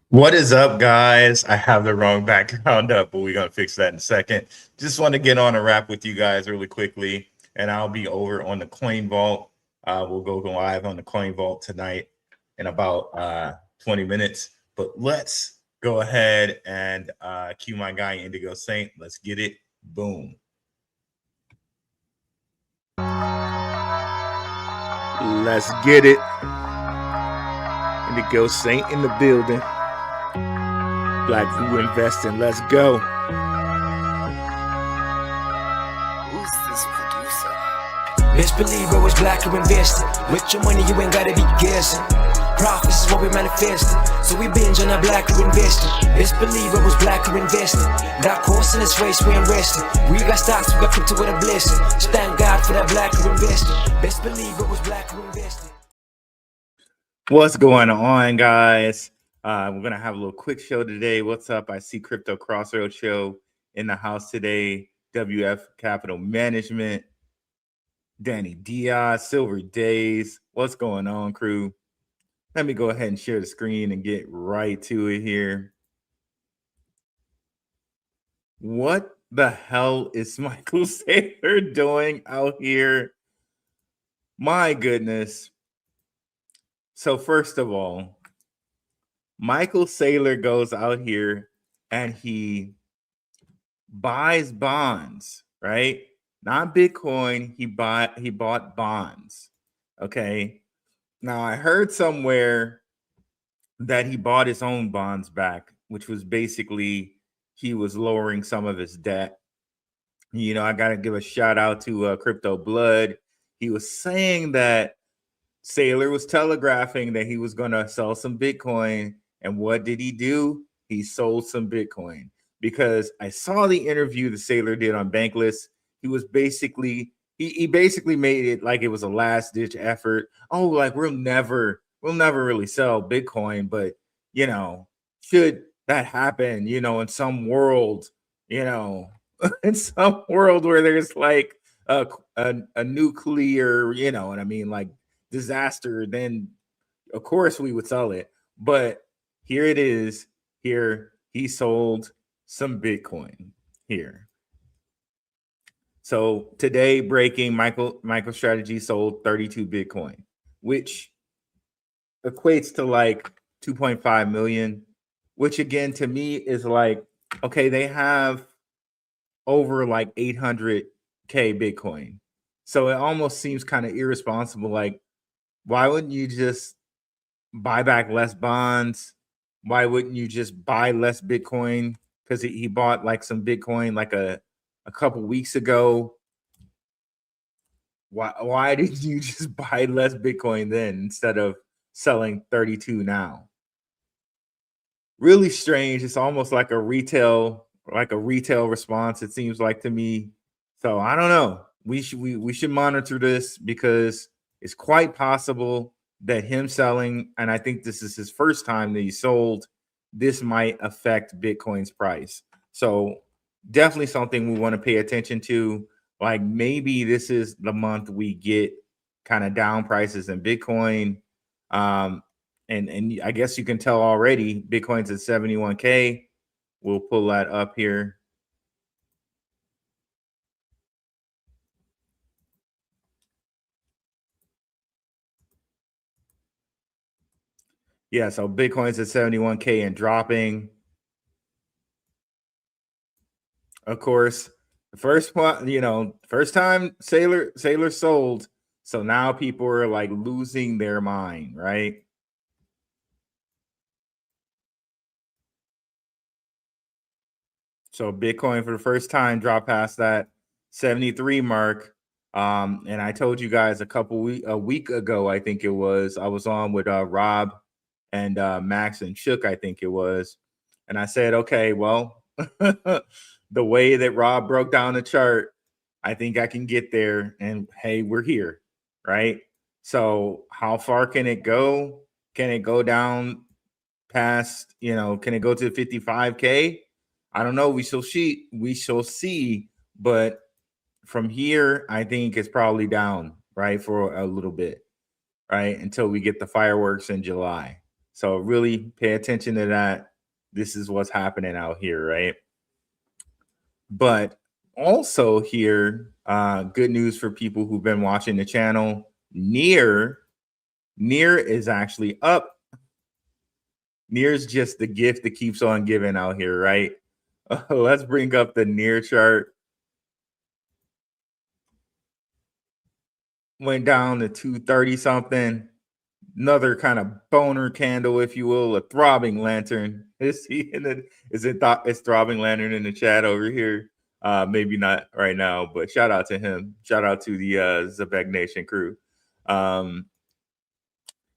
What is up, guys? I have the wrong background up, but we're going to fix that in a second. Just want to get on a wrap with you guys really quickly, and I'll be over on the Coin Vault. We'll go live on the Coin Vault tonight in about 20 minutes. But let's go ahead and cue my guy, Indigo Saint. Let's get it. Boom. Let's get it. Indigo Saint in the building. Blackrue Investing. Let's go. Who's this producer? Best believe it was Blackrue Investing. With your money, you ain't gotta be guessing. Profits is what we manifest. So we binge on our Blackrue Investing. Best believe it was Blackrue Investing. Got course in this race, we ain't resting. We got stocks, we got crypto with a blessing. So thank God for that Blackrue Investing. Best believe it was Blackrue Investing. What's going on, guys? We're gonna have a little quick show today. What's up? I see Crypto Crossroads Show in the house today. WF Capital Management, Danny Diaz, Silver Days. What's going on, crew? Let me go ahead and share the screen and get right to it here. What the hell is Michael Saylor doing out here? My goodness. So first of all, Michael Saylor goes out here and he buys bonds, right? Not Bitcoin. He bought bonds. Okay. Now I heard somewhere that he bought his own bonds back, which was basically he was lowering some of his debt. You know, I got to give a shout out to Crypto Blood. He was saying that Saylor was telegraphing that he was going to sell some Bitcoin. And what did he do? He sold some Bitcoin, because I saw the interview that Saylor did on Bankless. He was basically, he basically made it like it was a last ditch effort. Oh, like we'll never really sell Bitcoin, but you know, should that happen, you know, in some world, you know, in some world where there's like a nuclear, you know what I mean, like disaster, then of course we would sell it. But here it is. Here he sold some Bitcoin here. So today, breaking, Michael Strategy sold 32 Bitcoin, which equates to like 2.5 million, which again to me is like, okay, they have over like 800K Bitcoin. So it almost seems kind of irresponsible. Like, why wouldn't you just buy back less bonds? Why wouldn't you just buy less Bitcoin? Because he bought like some Bitcoin like a couple weeks ago. Why did you just buy less Bitcoin then instead of selling 32 now? Really strange. It's almost like a retail response, it seems like to me. So I don't know. We should monitor this, because it's quite possible that him selling, and I think this is his first time that he sold, this might affect Bitcoin's price. So definitely something we want to pay attention to. Like maybe this is the month we get kind of down prices in Bitcoin. And I guess you can tell already Bitcoin's at 71K. We'll pull that up here. Yeah, so Bitcoin's at 71K and dropping. Of course, the first one, you know, first time Saylor sold. So now people are like losing their mind, right? So Bitcoin for the first time dropped past that 73 mark. And I told you guys a week ago, I think it was, I was on with Rob and Max and Shook, I think it was. And I said, okay, well, the way that Rob broke down the chart, I think I can get there. And hey, we're here, right? So how far can it go? Can it go down past, you know, can it go to 55K? I don't know. We shall see. But from here, I think it's probably down, right, for a little bit, right, until we get the fireworks in July. So really pay attention to that. This is what's happening out here, right? But also here, good news for people who've been watching the channel. Near is actually up. Near is just the gift that keeps on giving out here, right? Let's bring up the near chart. Went down to 230 something. Another kind of boner candle, if you will, a throbbing lantern. Is he in it? It's throbbing lantern in the chat over here? Maybe not right now, but shout out to him. Shout out to the Zebec Nation crew.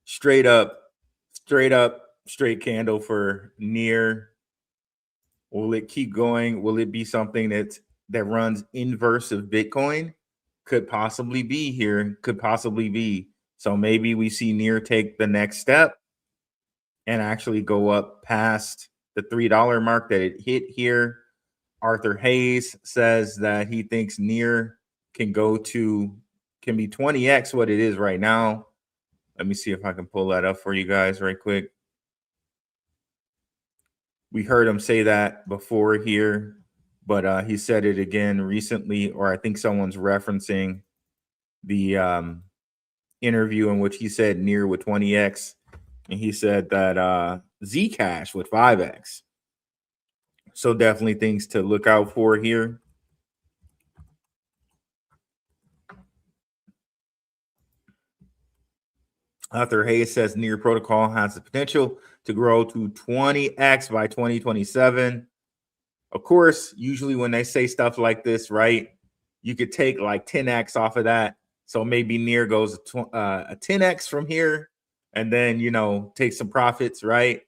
Straight candle for near. Will it keep going? Will it be something that runs inverse of Bitcoin? Could possibly be here. Could possibly be. So maybe we see near take the next step and actually go up past the $3 mark that it hit here. Arthur Hayes says that he thinks near can be 20x what it is right now. Let me see if I can pull that up for you guys right quick. We heard him say that before here, but he said it again recently, or I think someone's referencing the interview in which he said near with 20x, and he said that Zcash with 5x. So definitely things to look out for here. Arthur Hayes says near protocol has the potential to grow to 20x by 2027. Of course, usually when they say stuff like this, right, you could take like 10x off of that. So maybe near goes a 10x from here, and then, you know, take some profits, right?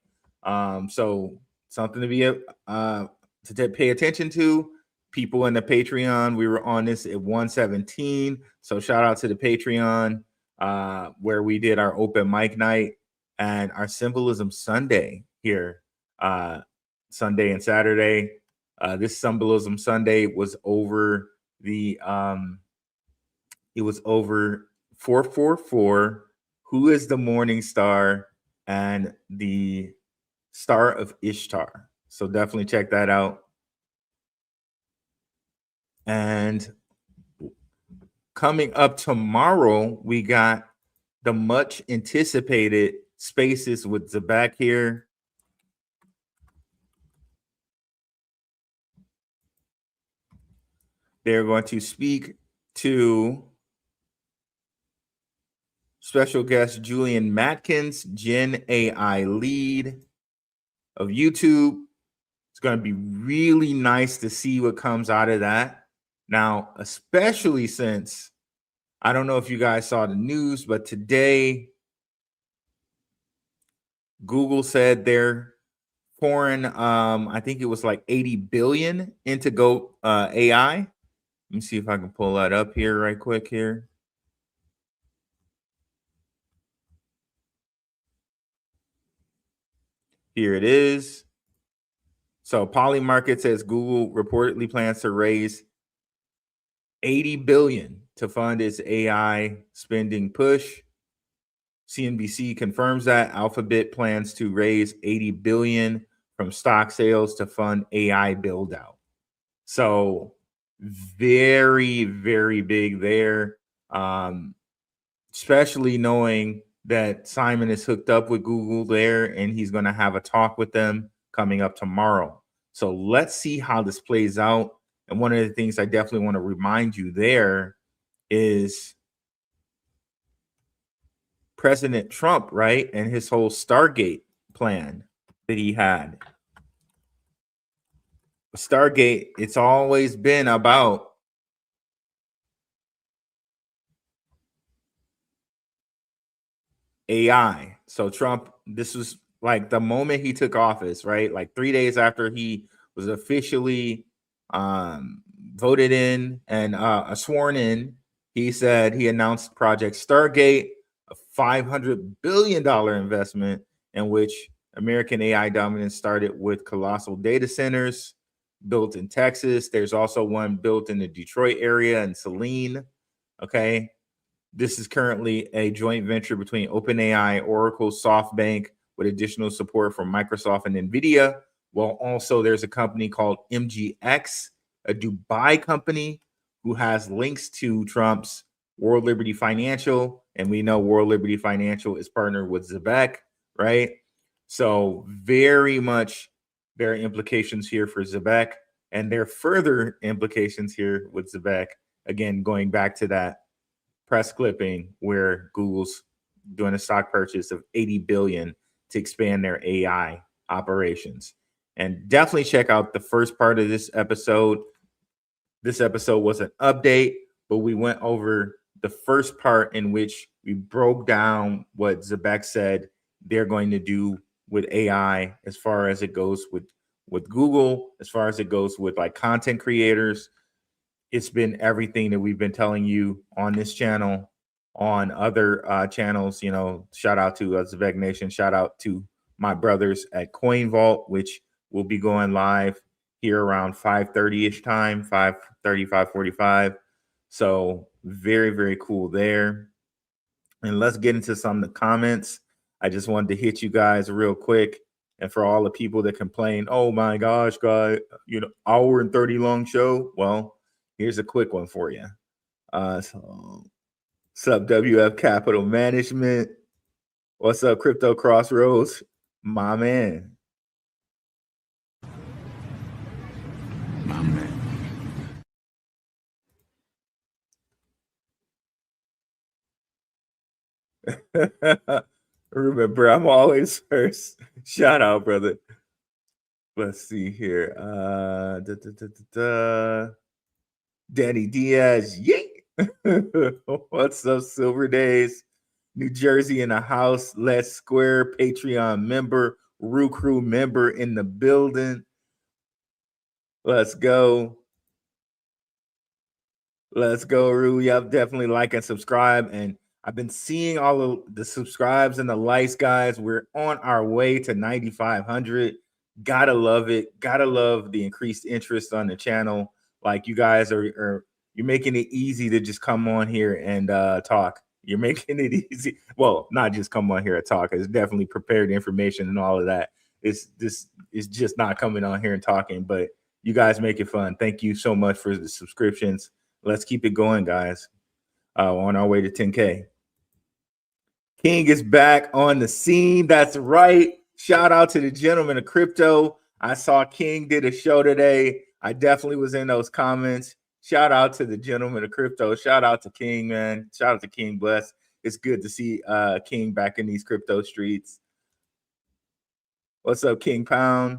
So something to be to pay attention to. People in the Patreon, we were on this at 117. So shout out to the Patreon, where we did our open mic night and our Symbolism Sunday here, Sunday and Saturday. This Symbolism Sunday was over the it was over 444, who is the morning star, and the Star of Ishtar. So definitely check that out. And coming up tomorrow, we got the much anticipated Spaces with Zebec here. They're going to speak to special guest Julian Matkins, Gen AI lead of YouTube. It's going to be really nice to see what comes out of that. Now, especially since, I don't know if you guys saw the news, but today Google said they're pouring, I think it was like 80 billion into Go AI. Let me see if I can pull that up here right quick here. Here it is. So Polymarket says Google reportedly plans to raise 80 billion to fund its AI spending push. CNBC confirms that Alphabet plans to raise 80 billion from stock sales to fund AI build out. So very, very big there. Especially knowing that Simon is hooked up with Google there, and he's going to have a talk with them coming up tomorrow. So let's see how this plays out. And one of the things I definitely want to remind you there is President Trump, right? And his whole Stargate plan that he had. Stargate, it's always been about AI. So Trump, this was like the moment he took office, right? Like 3 days after he was officially voted in and sworn in, he said he announced Project Stargate, a $500 billion investment in which American AI dominance started with colossal data centers built in Texas. There's also one built in the Detroit area and Saline. Okay. This is currently a joint venture between OpenAI, Oracle, SoftBank, with additional support from Microsoft and NVIDIA. Well, also there's a company called MGX, a Dubai company who has links to Trump's World Liberty Financial. And we know World Liberty Financial is partnered with Zebec, right? So very much there are implications here for Zebec, and there are further implications here with Zebec. Again, going back to that press clipping where Google's doing a stock purchase of 80 billion to expand their AI operations. And definitely check out the first part of this episode. This episode was an update, but we went over the first part in which we broke down what Zebec said they're going to do with AI as far as it goes with Google, as far as it goes with like content creators. It's been everything that we've been telling you on this channel, on other channels. You know, shout out to Zebec Nation. Shout out to my brothers at Coin Vault, which will be going live here around 5:30-ish time, 5:30, 5:45. So very, very cool there. And let's get into some of the comments. I just wanted to hit you guys real quick. And for all the people that complain, oh my gosh, guy, you know, hour and 30 long show. Well, here's a quick one for you. So what's up, WF Capital Management? What's up, Crypto Crossroads? My man. My man. Remember, I'm always first. Shout out, brother. Let's see here. Danny Diaz, yay! What's up, Silver Days? New Jersey in the house. Let's Square Patreon member, Blackrue member in the building. Let's go. Let's go, Rue. Yep, definitely like and subscribe. And I've been seeing all of the subscribes and the likes, guys. We're on our way to 9,500. Gotta love it. Gotta love the increased interest on the channel. Like, you guys are you're making it easy to just come on here and talk. You're making it easy. Well, not just come on here and talk. It's definitely prepared information and all of that. It's just not coming on here and talking, but you guys make it fun. Thank you so much for the subscriptions. Let's keep it going, guys. On our way to 10K. King is back on the scene. That's right. Shout out to the gentleman of crypto. I saw King did a show today. I definitely was in those comments. Shout out to the gentleman of crypto. Shout out to King, man. Shout out to King Bless. It's good to see King back in these crypto streets. What's up, King Pound?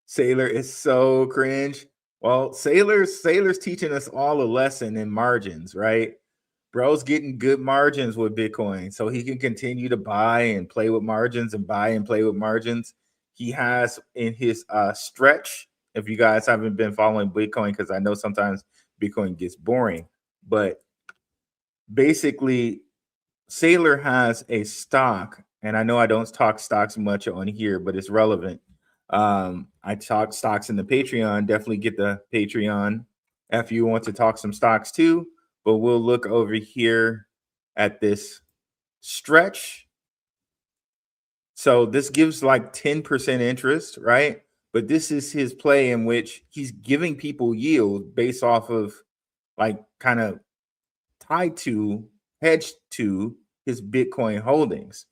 SAYLOR is so cringe. Well, SAYLOR's teaching us all a lesson in margins, right? Bro's getting good margins with Bitcoin, so he can continue to buy and play with margins and buy and play with margins. He has in his stretch, if you guys haven't been following Bitcoin, because I know sometimes Bitcoin gets boring, but basically SAYLOR has a stock, and I know I don't talk stocks much on here, but it's relevant. I talk stocks in the Patreon. Definitely get the Patreon if you want to talk some stocks too. But we'll look over here at this stretch. So this gives like 10% interest, right? But this is his play in which he's giving people yield based off of like kind of tied to, hedged to his Bitcoin holdings.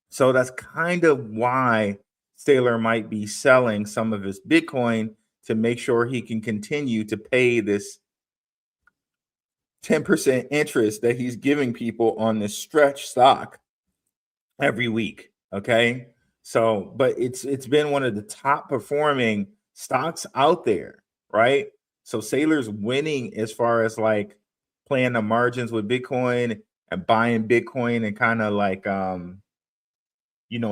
So that's kind of why SAYLOR might be selling some of his Bitcoin to make sure he can continue to pay this 10% interest that he's giving people on this stretch stock every week. Okay. So, but it's been one of the top performing stocks out there, right? So SAYLOR's winning as far as like playing the margins with Bitcoin and buying Bitcoin and kind of like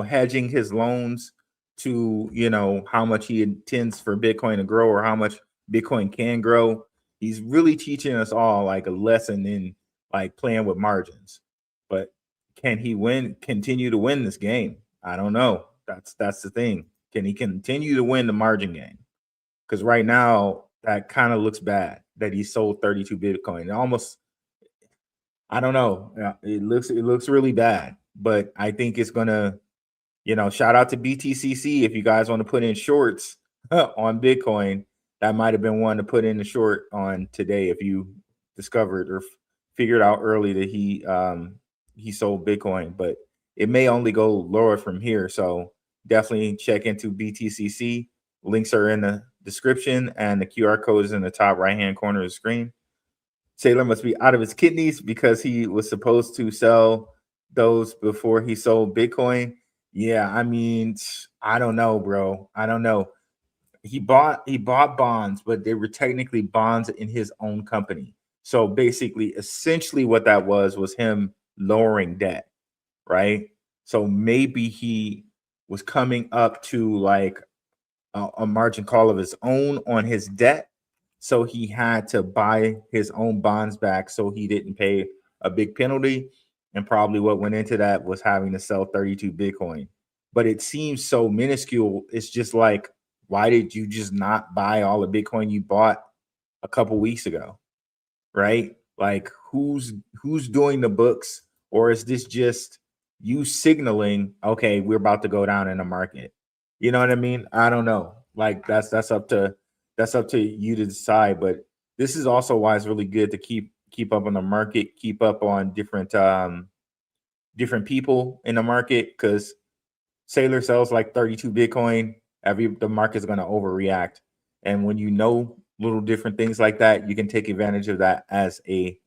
hedging his loans to how much he intends for Bitcoin to grow or how much Bitcoin can grow. He's really teaching us all like a lesson in like playing with margins. But can he continue to win this game? I don't know. That's the thing. Can he continue to win the margin game? Because right now that kind of looks bad that he sold 32 Bitcoin. Almost, I don't know. It looks really bad, but I think it's gonna shout out to BTCC if you guys want to put in shorts on Bitcoin. That might have been one to put in the short on today if you discovered or figured out early that he sold Bitcoin, but it may only go lower from here. So definitely check into BTCC. Links are in the description and the QR code is in the top right-hand corner of the screen. Saylor must be out of his kidneys because he was supposed to sell those before he sold Bitcoin. Yeah, I mean, I don't know, bro. I don't know. He bought bonds, but they were technically bonds in his own company. So basically, essentially what that was him lowering debt, right? So maybe he was coming up to like a margin call of his own on his debt. So he had to buy his own bonds back so he didn't pay a big penalty. And probably what went into that was having to sell 32 Bitcoin. But it seems so minuscule. It's just like, why did you just not buy all the Bitcoin you bought a couple weeks ago? Right? Like who's doing the books, or is this just you signaling, okay, we're about to go down in the market? You know what I mean? I don't know. Like that's up to you to decide. But this is also why it's really good to keep up on the market, keep up on different people in the market, because Saylor sells like 32 Bitcoin. The market's going to overreact. And when you know little different things like that, you can take advantage of that as a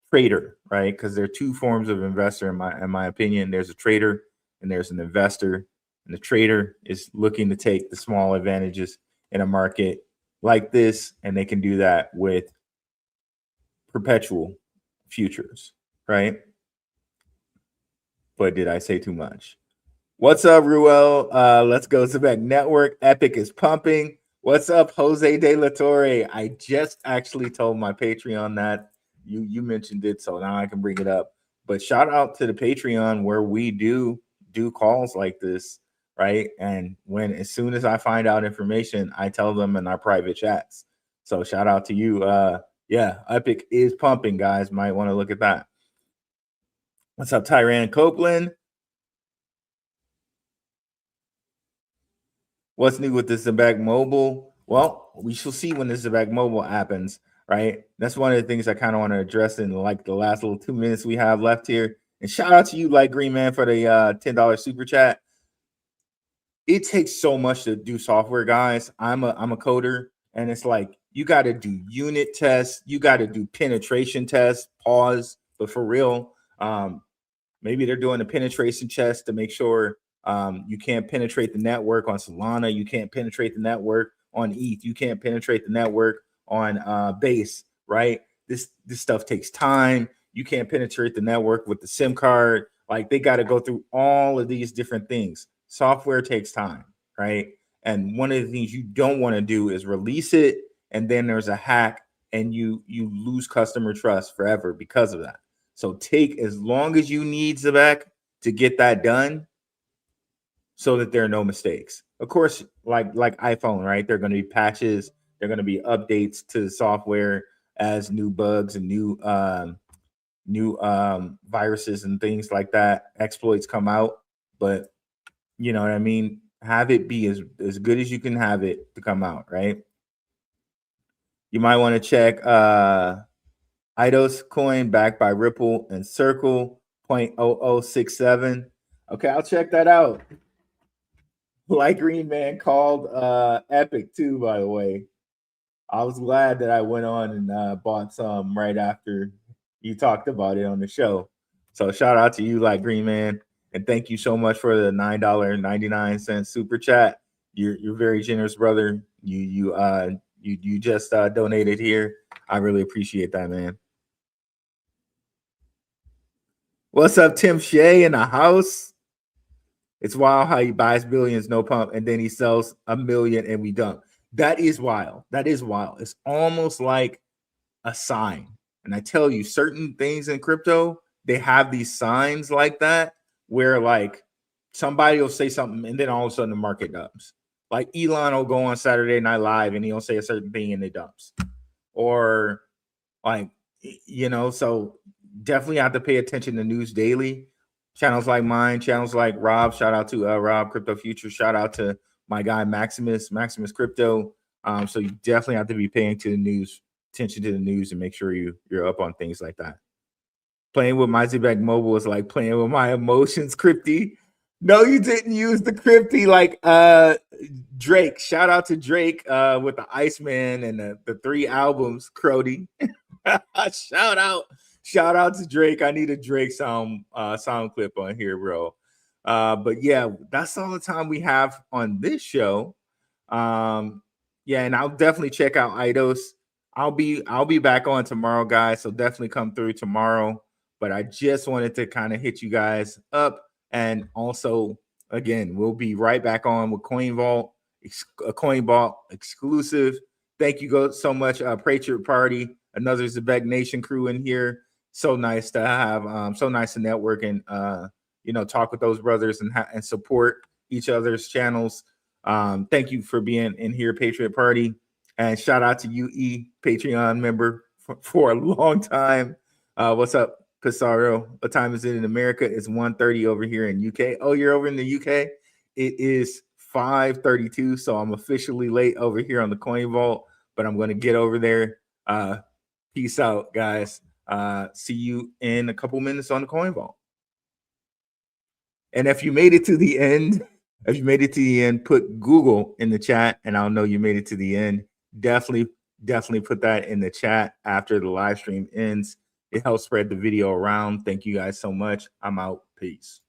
trader, right? Because there are two forms of investor in my opinion. There's a trader and there's an investor. And the trader is looking to take the small advantages in a market like this, and they can do that with perpetual futures, right? But did I say too much? What's up, Ruel? Let's go Zebec Network. Epic is pumping. What's up, Jose De La Torre? I just actually told my Patreon that you mentioned it, so now I can bring it up. But shout out to the Patreon where we do calls like this, right? And as soon as I find out information, I tell them in our private chats. So shout out to you. Yeah, Epic is pumping, guys. Might want to look at that. What's up, Tyran Copeland? What's new with the Zebec Mobile? Well, we shall see when the Zebec Mobile happens, right? That's one of the things I kind of want to address in like the last little 2 minutes we have left here. And shout out to you, Light Green Man, for the $10 super chat. It takes so much to do software, guys. I'm a coder, and it's like you got to do unit tests, you got to do penetration tests. Pause, but for real, maybe they're doing a penetration test to make sure you can't penetrate the network on Solana. You can't penetrate the network on ETH. You can't penetrate the network on Base, right? This stuff takes time. You can't penetrate the network with the SIM card. Like they got to go through all of these different things. Software takes time, right? And one of the things you don't want to do is release it, and then there's a hack, and you lose customer trust forever because of that. So take as long as you need, Zebec, to get that done, so that there are no mistakes. Of course, like iPhone, right? There are going to be patches. There are going to be updates to the software as new bugs and new viruses and things like that, exploits come out. But you know what I mean? Have it be as good as you can have it to come out, right? You might want to check IDOS coin backed by Ripple and Circle 0.0067. Okay, I'll check that out. Light Green Man called Epic too, by the way. I was glad that I went on and bought some right after you talked about it on the show. So shout out to you, Light Green Man, and thank you so much for the $9.99 super chat. You're very generous, brother. You just donated here. I really appreciate that, man. What's up, Tim Shea in the house? It's wild how he buys billions, no pump, and then he sells $1 million and we dump. That is wild. That is wild. It's almost like a sign. And I tell you, certain things in crypto, they have these signs like that where like somebody will say something and then all of a sudden the market dumps. Like Elon will go on Saturday Night Live and he'll say a certain thing and it dumps. Or like, so definitely have to pay attention to news daily. channels like mine, channels like Rob. Shout out to Rob Crypto Future. Shout out to my guy Maximus Crypto. So you definitely have to be paying attention to the news, and make sure you're up on things like that. Playing with my Zebec mobile is like playing with my emotions, Crypty. No, you didn't use the Crypty like Drake. Shout out to Drake with the Iceman and the 3 albums, Crody. Shout out to Drake. I need a Drake sound clip on here, bro. But yeah, that's all the time we have on this show. Yeah, and I'll definitely check out Eidos. I'll be back on tomorrow, guys. So definitely come through tomorrow. But I just wanted to kind of hit you guys up. And also, again, we'll be right back on with Coin Vault, a Coin Vault exclusive. Thank you so much, Patriot Party, another Zebec Nation crew in here. So nice to have, so nice to network and talk with those brothers and support each other's channels. Thank you for being in here, Patriot Party, and shout out to UE Patreon member for a long time. What's up, Pissarro? What time is it in America? It's 1:30 over here in UK. Oh, you're over in the UK? It is 5:32, so I'm officially late over here on the Coin Vault, but I'm going to get over there. Peace out, guys. See you in a couple minutes on the Coin Vault. And if you made it to the end, put Google in the chat, and I'll know you made it to the end. Definitely put that in the chat after the live stream ends. It helps spread the video around. Thank you guys so much. I'm out. Peace.